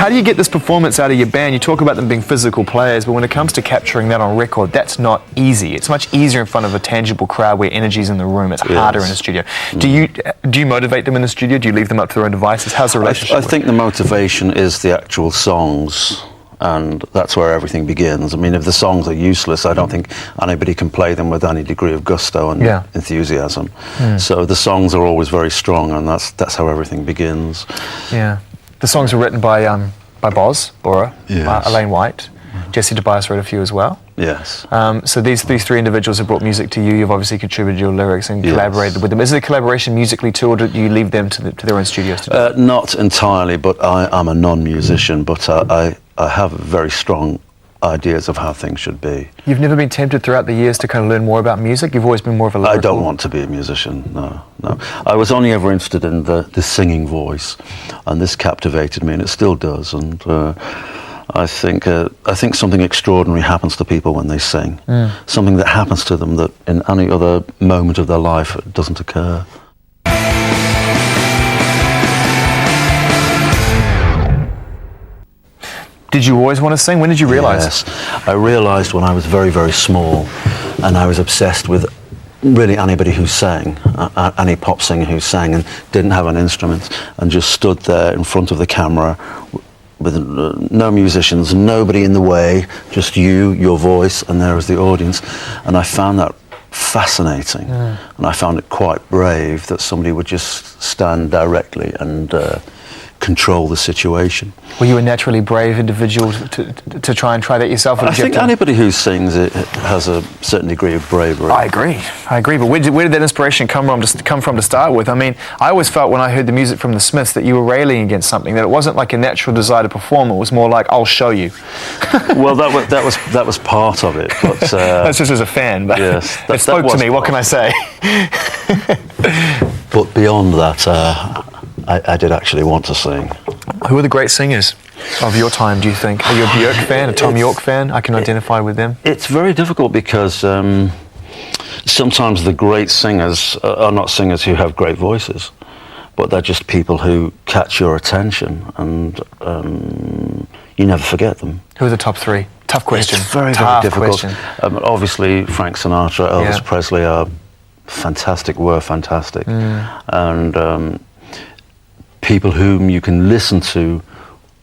How do you get this performance out of your band? You talk about them being physical players, but when it comes to capturing that on record, that's not easy. It's much easier in front of a tangible crowd where energy's in the room. It's harder in a studio. Do you motivate them in the studio? Do you leave them up to their own devices? How's the relationship? I think the motivation is the actual songs, and that's where everything begins. I mean, if the songs are useless, I don't think anybody can play them with any degree of gusto and enthusiasm. So the songs are always very strong, and that's how everything begins. Yeah. The songs were written by Boz, Bora, Elaine White. Jesse Tobias wrote a few as well. Yes. So these three individuals have brought music to you. You've obviously contributed your lyrics and collaborated with them. Is it a collaboration musically too, or do you leave them to their own studios to do? Not entirely, but I'm a non-musician, but I have very strong ideas of how things should be. You've never been tempted throughout the years to kind of learn more about music? You've always been more of a lyrical... I don't want to be a musician, no. I was only ever interested in the singing voice, and this captivated me, and it still does. And I think something extraordinary happens to people when they sing. Something that happens to them that in any other moment of their life doesn't occur. Did you always want to sing? When did you realise? Yes, I realised when I was very, very small, and I was obsessed with really anybody who sang, any pop singer who sang and didn't have an instrument, and just stood there in front of the camera with no musicians, nobody in the way, just you, your voice, and there was the audience. And I found that fascinating, and I found it quite brave that somebody would just stand directly and control the situation. Were you a naturally brave individual to try that yourself? I think anybody who sings it has a certain degree of bravery. I agree. But where did that inspiration come from to start with? I mean, I always felt when I heard the music from the Smiths that you were railing against something, that it wasn't like a natural desire to perform. It was more like, I'll show you. Well, that was part of it. But that's just as a fan. But yes, it spoke to me. What can I say? But beyond that, I did actually want to sing. Who are the great singers of your time, do you think? Are you a Björk fan, a Tom York fan? I can identify with them. It's very difficult because sometimes the great singers are not singers who have great voices, but they're just people who catch your attention, and you never forget them. Who are the top three? Tough question. It's very, very difficult. Obviously, Frank Sinatra, Elvis Presley were fantastic. And people whom you can listen to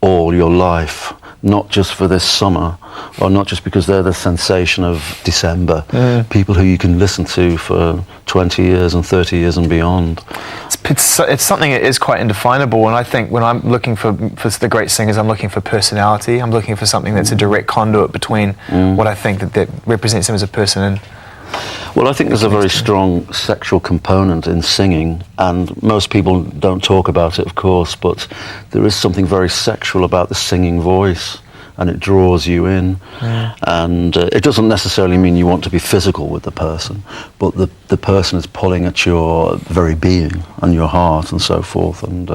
all your life, not just for this summer, or not just because they're the sensation of December. People who you can listen to for 20 years and 30 years and beyond. It's something that is quite indefinable, and I think when I'm looking for the great singers, I'm looking for personality. I'm looking for something that's a direct conduit between what I think that represents them as a person and... Well, I think there's a very strong sexual component in singing, and most people don't talk about it, of course, but there is something very sexual about the singing voice, and it draws you in. And it doesn't necessarily mean you want to be physical with the person, but the person is pulling at your very being and your heart and so forth, and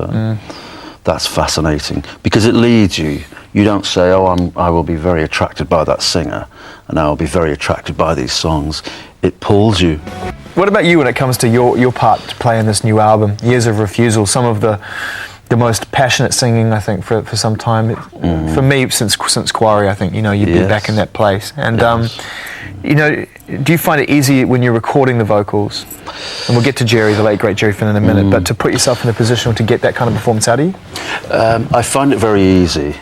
that's fascinating, because it leads you. You don't say, I will be very attracted by that singer, and I will be very attracted by these songs. It pulls you. What about you when it comes to your part to play in this new album, Years of Refusal? Some of the most passionate singing, I think, for some time. For me, since Quarry, I think, you'd be back in that place. And, do you find it easy when you're recording the vocals? And we'll get to Jerry, the late, great Jerry Finn, in a minute, but to put yourself in a position to get that kind of performance out of you? I find it very easy.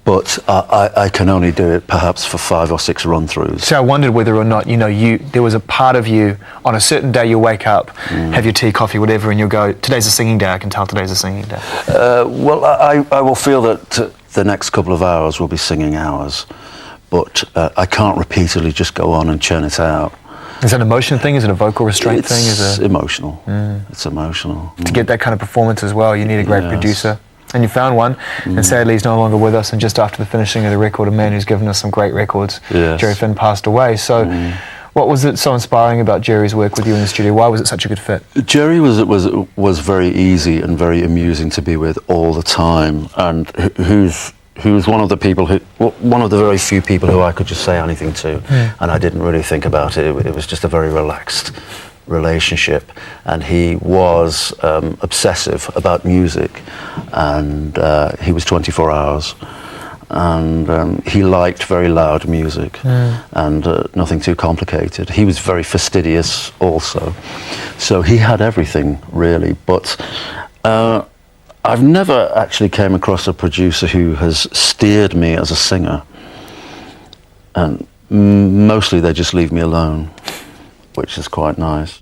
But I can only do it perhaps for 5 or 6 run-throughs. So I wondered whether or not, there was a part of you, on a certain day you'll wake up, have your tea, coffee, whatever, and you'll go, today's a singing day, I can tell today's a singing day. Well, I will feel that the next couple of hours will be singing hours, but I can't repeatedly just go on and churn it out. Is that an emotion thing? Is it a vocal restraint thing? It's emotional. It's emotional. To get that kind of performance as well, you need a great producer. And you found one, and sadly he's no longer with us, and just after the finishing of the record, a man who's given us some great records, Jerry Finn, passed away. So what was it so inspiring about Jerry's work with you in the studio? Why was it such a good fit? Jerry was very easy and very amusing to be with all the time, and who's one of the people one of the very few people who I could just say anything to, and I didn't really think about it. It was just a very relaxed relationship, and he was obsessive about music, and he was 24 hours, and he liked very loud music and nothing too complicated. He was very fastidious also, so he had everything really, but I've never actually came across a producer who has steered me as a singer, and mostly they just leave me alone, which is quite nice.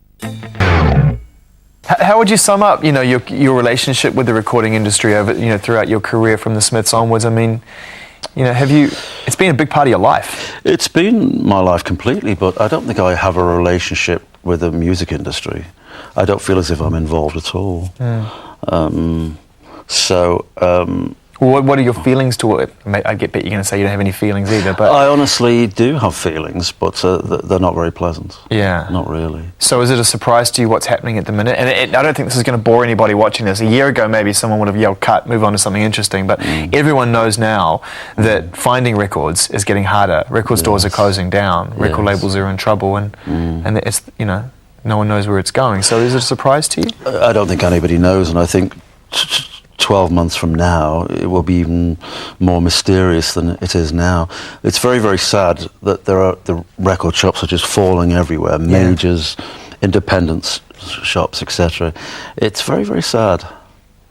How would you sum up, you know, your relationship with the recording industry over, you know, throughout your career from the Smiths onwards? I mean, you know, it's been a big part of your life. It's been my life completely, but I don't think I have a relationship with the music industry. I don't feel as if I'm involved at all. What are your feelings toward it? I bet you're going to say you don't have any feelings either, but... I honestly do have feelings, but they're not very pleasant. Yeah. Not really. So is it a surprise to you what's happening at the minute? And I don't think this is going to bore anybody watching this. A year ago, maybe someone would have yelled, cut, move on to something interesting, but everyone knows now that finding records is getting harder. Record stores are closing down. Record labels are in trouble, and it's, you know, no one knows where it's going. So is it a surprise to you? I don't think anybody knows, and I think 12 months from now, it will be even more mysterious than it is now. It's very, very sad that the record shops are just falling everywhere, majors, independent shops, etc. It's very, very sad.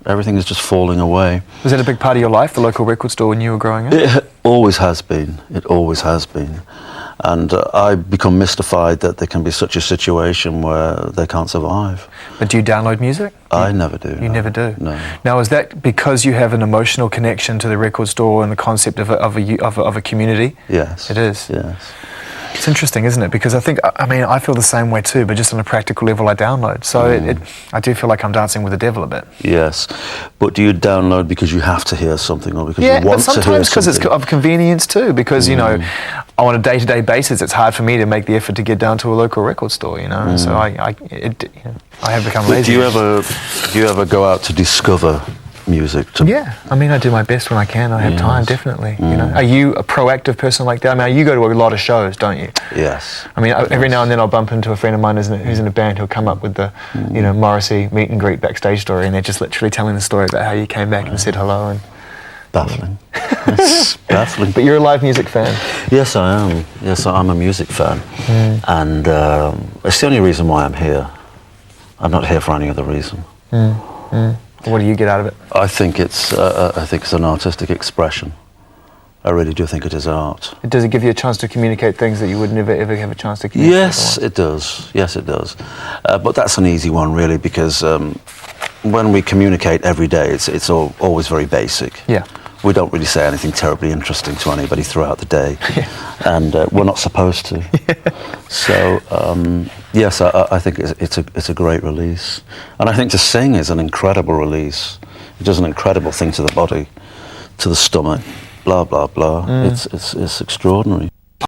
Everything is just falling away. Was that a big part of your life, the local record store, when you were growing up? It always has been. It always has been. And I become mystified that there can be such a situation where they can't survive. But do you download music? I never do. You never do? No. Now, is that because you have an emotional connection to the record store and the concept of a community? Yes. It is? Yes. It's interesting, isn't it? Because I feel the same way too, but just on a practical level I download. So I do feel like I'm dancing with the devil a bit. Yes. But do you download because you have to hear something, or because you want to hear something? Yeah, but sometimes because it's of convenience too, because, you know, on a day-to-day basis it's hard for me to make the effort to get down to a local record store, you know, so I have become lazy. Do you ever go out to discover music? Yeah, I mean, I do my best when I can. I have time, definitely. You know, are you a proactive person like that? I mean, you go to a lot of shows, don't you? Yes. I mean, every now and then I'll bump into a friend of mine who's in a band who'll come up with the, you know, Morrissey meet and greet backstage story, and they're just literally telling the story about how you came back and said hello. And baffling. It's baffling. But you're a live music fan. Yes, I am. Yes, I'm a music fan, and it's the only reason why I'm here. I'm not here for any other reason. What do you get out of it? I think it's an artistic expression. I really do think it is art. Does it give you a chance to communicate things that you would never ever have a chance to communicate? Yes, it does. Yes, it does. But that's an easy one, really, because when we communicate every day, it's always very basic. Yeah. We don't really say anything terribly interesting to anybody throughout the day, and we're not supposed to. So yes, I think it's a great release, and I think to sing is an incredible release. It does an incredible thing to the body, to the stomach, blah blah blah. It's extraordinary.